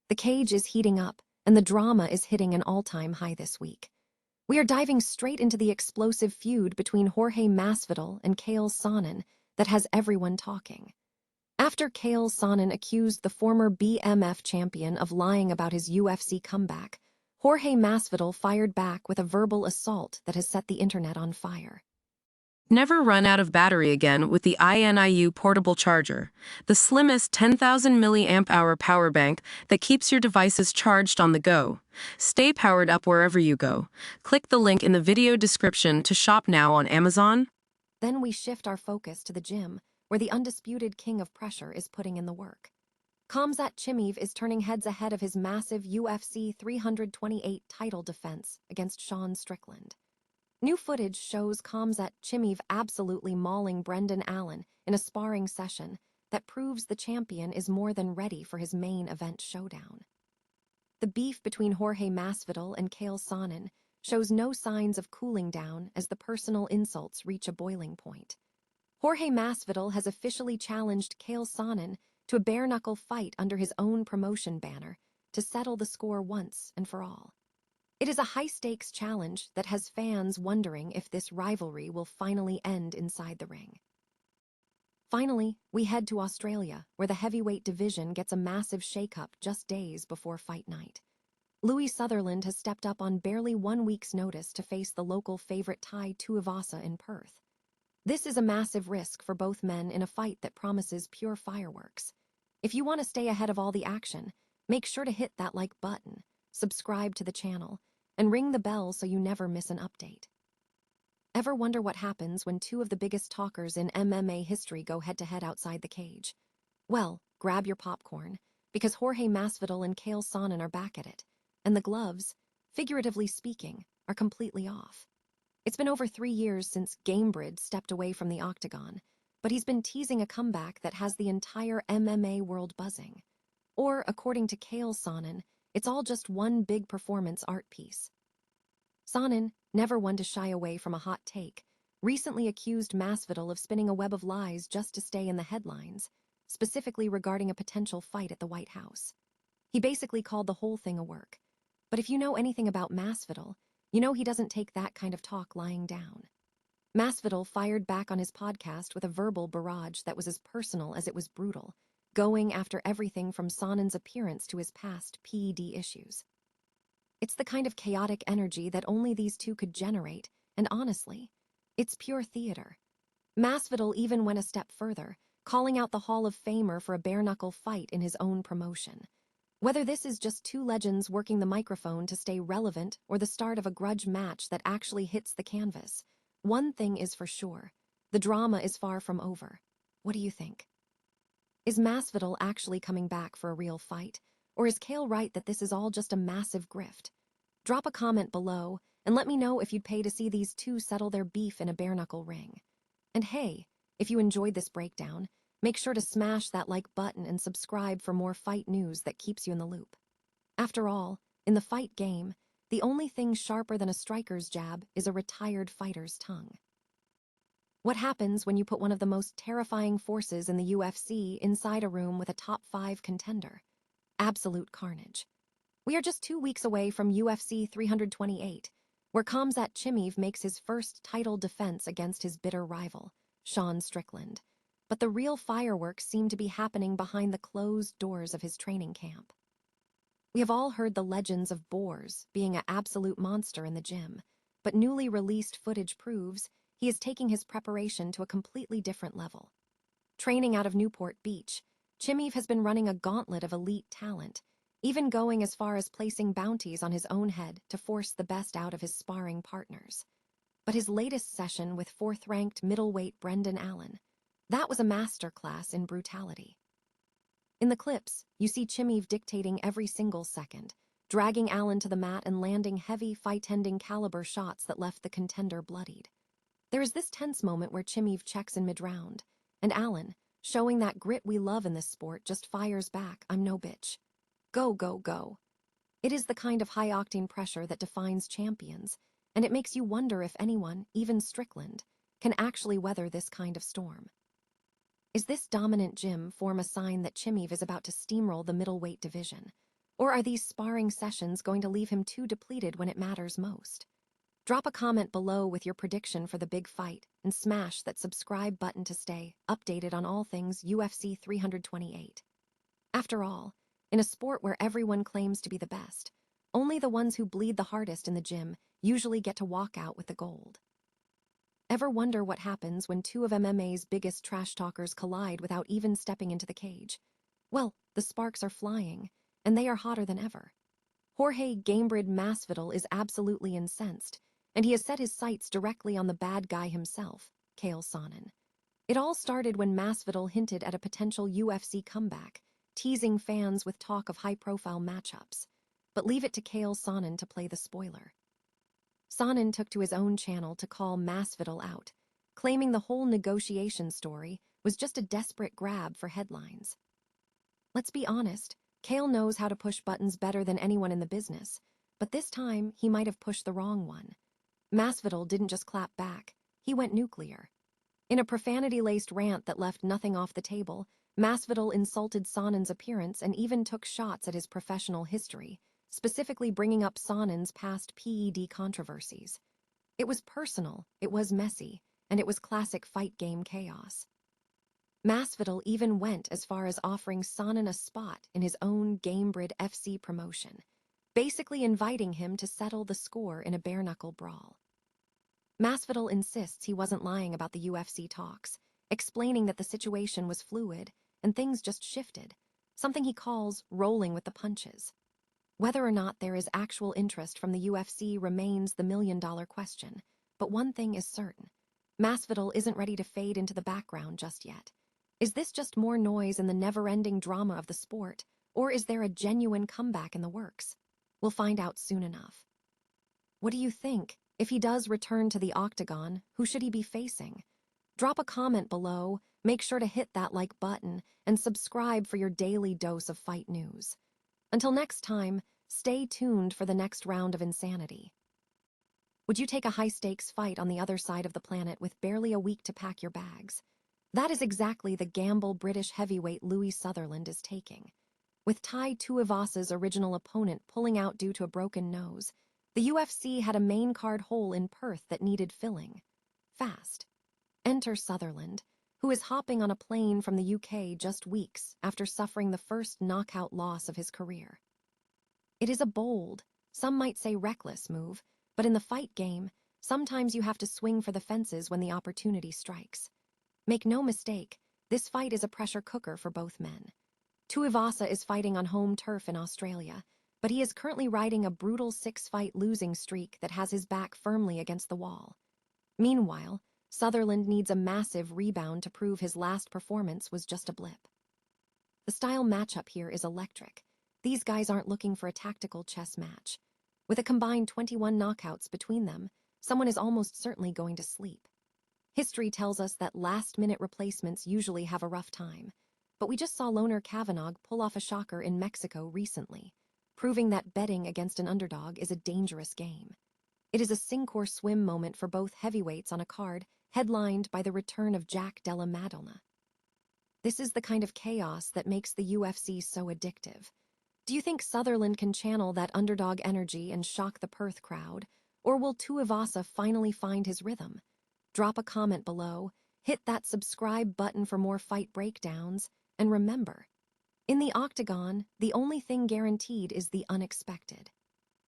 The cage is heating up, and the drama is hitting an all-time high this week. We are diving straight into the explosive feud between Jorge Masvidal and Chael Sonnen that has everyone talking. After Chael Sonnen accused the former BMF champion of lying about his UFC comeback, Jorge Masvidal fired back with a verbal assault that has set the internet on fire. Never run out of battery again with the INIU portable charger, the slimmest 10,000 mAh power bank that keeps your devices charged on the go. Stay powered up wherever you go. Click the link in the video description to shop now on Amazon. Then we shift our focus to the gym, where the undisputed king of pressure is putting in the work. Khamzat Chimaev is turning heads ahead of his massive UFC 328 title defense against Sean Strickland. New footage shows Khamzat Chimaev absolutely mauling Brendan Allen in a sparring session that proves the champion is more than ready for his main event showdown. The beef between Jorge Masvidal and Chael Sonnen shows no signs of cooling down as the personal insults reach a boiling point. Jorge Masvidal has officially challenged Chael Sonnen to a bare-knuckle fight under his own promotion banner to settle the score once and for all. It is a high-stakes challenge that has fans wondering if this rivalry will finally end inside the ring. Finally, we head to Australia, where the heavyweight division gets a massive shakeup just days before fight night. Louie Sutherland has stepped up on barely 1 week's notice to face the local favorite Tai Tuivasa in Perth. This is a massive risk for both men in a fight that promises pure fireworks. If you want to stay ahead of all the action, make sure to hit that like button, subscribe to the channel, and ring the bell so you never miss an update. Ever wonder what happens when two of the biggest talkers in MMA history go head-to-head outside the cage? Well, grab your popcorn, because Jorge Masvidal and Chael Sonnen are back at it, and the gloves, figuratively speaking, are completely off. It's been over 3 years since Gamebred stepped away from the octagon, but he's been teasing a comeback that has the entire MMA world buzzing. Or, according to Chael Sonnen, it's all just one big performance art piece. Sonnen, never one to shy away from a hot take, recently accused Masvidal of spinning a web of lies just to stay in the headlines, specifically regarding a potential fight at the White House. He basically called the whole thing a work. But if you know anything about Masvidal, you know he doesn't take that kind of talk lying down. Masvidal fired back on his podcast with a verbal barrage that was as personal as it was brutal, going after everything from Sonnen's appearance to his past PED issues. It's the kind of chaotic energy that only these two could generate, and honestly, it's pure theater. Masvidal even went a step further, calling out the Hall of Famer for a bare-knuckle fight in his own promotion. Whether this is just two legends working the microphone to stay relevant or the start of a grudge match that actually hits the canvas, one thing is for sure, the drama is far from over. What do you think? Is Masvidal actually coming back for a real fight, or is Chael right that this is all just a massive grift? Drop a comment below and let me know if you'd pay to see these two settle their beef in a bare-knuckle ring. And hey, if you enjoyed this breakdown, make sure to smash that like button and subscribe for more fight news that keeps you in the loop. After all, in the fight game, the only thing sharper than a striker's jab is a retired fighter's tongue. What happens when you put one of the most terrifying forces in the UFC inside a room with a top 5 contender? Absolute carnage. We are just 2 weeks away from UFC 328, where Khamzat Chimaev makes his first title defense against his bitter rival, Sean Strickland. But the real fireworks seem to be happening behind the closed doors of his training camp. We have all heard the legends of Boars being an absolute monster in the gym, but newly released footage proves he is taking his preparation to a completely different level. Training out of Newport Beach, Chimaev has been running a gauntlet of elite talent, even going as far as placing bounties on his own head to force the best out of his sparring partners. But his latest session with 4th-ranked middleweight Brendan Allen, that was a masterclass in brutality. In the clips, you see Chimaev dictating every single second, dragging Allen to the mat and landing heavy, fight-ending caliber shots that left the contender bloodied. There is this tense moment where Chimaev checks in mid-round, and Allen, showing that grit we love in this sport, just fires back, "I'm no bitch. Go, go, go." It is the kind of high-octane pressure that defines champions, and it makes you wonder if anyone, even Strickland, can actually weather this kind of storm. Is this dominant gym form a sign that Chimaev is about to steamroll the middleweight division? Or are these sparring sessions going to leave him too depleted when it matters most? Drop a comment below with your prediction for the big fight and smash that subscribe button to stay updated on all things UFC 328. After all, in a sport where everyone claims to be the best, only the ones who bleed the hardest in the gym usually get to walk out with the gold. Ever wonder what happens when two of MMA's biggest trash talkers collide without even stepping into the cage? Well, the sparks are flying, and they are hotter than ever. Jorge Masvidal is absolutely incensed, and he has set his sights directly on the bad guy himself, Chael Sonnen. It all started when Masvidal hinted at a potential UFC comeback, teasing fans with talk of high-profile matchups. But leave it to Chael Sonnen to play the spoiler. Sonnen took to his own channel to call Masvidal out, claiming the whole negotiation story was just a desperate grab for headlines. Let's be honest, Chael knows how to push buttons better than anyone in the business, but this time he might have pushed the wrong one. Masvidal didn't just clap back, he went nuclear. In a profanity-laced rant that left nothing off the table, Masvidal insulted Sonnen's appearance and even took shots at his professional history, specifically bringing up Sonnen's past PED controversies. It was personal, it was messy, and it was classic fight game chaos. Masvidal even went as far as offering Sonnen a spot in his own Gamebred FC promotion, basically inviting him to settle the score in a bare-knuckle brawl. Masvidal insists he wasn't lying about the UFC talks, explaining that the situation was fluid and things just shifted, something he calls rolling with the punches. Whether or not there is actual interest from the UFC remains the million-dollar question, but one thing is certain. Masvidal isn't ready to fade into the background just yet. Is this just more noise in the never-ending drama of the sport, or is there a genuine comeback in the works? We'll find out soon enough. What do you think? If he does return to the octagon, who should he be facing? Drop a comment below, make sure to hit that like button, and subscribe for your daily dose of fight news. Until next time, stay tuned for the next round of insanity. Would you take a high-stakes fight on the other side of the planet with barely a week to pack your bags? That is exactly the gamble British heavyweight Louie Sutherland is taking. With Tai Tuivasa's original opponent pulling out due to a broken nose, the UFC had a main card hole in Perth that needed filling. Fast. Enter Sutherland, who is hopping on a plane from the UK just weeks after suffering the first knockout loss of his career. It is a bold, some might say reckless move, but in the fight game, sometimes you have to swing for the fences when the opportunity strikes. Make no mistake, this fight is a pressure cooker for both men. Tuivasa is fighting on home turf in Australia, but he is currently riding a brutal 6-fight losing streak that has his back firmly against the wall. Meanwhile, Sutherland needs a massive rebound to prove his last performance was just a blip. The style matchup here is electric. These guys aren't looking for a tactical chess match. With a combined 21 knockouts between them, someone is almost certainly going to sleep. History tells us that last-minute replacements usually have a rough time, but we just saw Loner Kavanagh pull off a shocker in Mexico recently, proving that betting against an underdog is a dangerous game. It is a sink-or-swim moment for both heavyweights on a card headlined by the return of Jack Della Madonna. This is the kind of chaos that makes the UFC so addictive. Do you think Sutherland can channel that underdog energy and shock the Perth crowd, or will Tuivasa finally find his rhythm? Drop a comment below, hit that subscribe button for more fight breakdowns, and remember, in the octagon, the only thing guaranteed is the unexpected.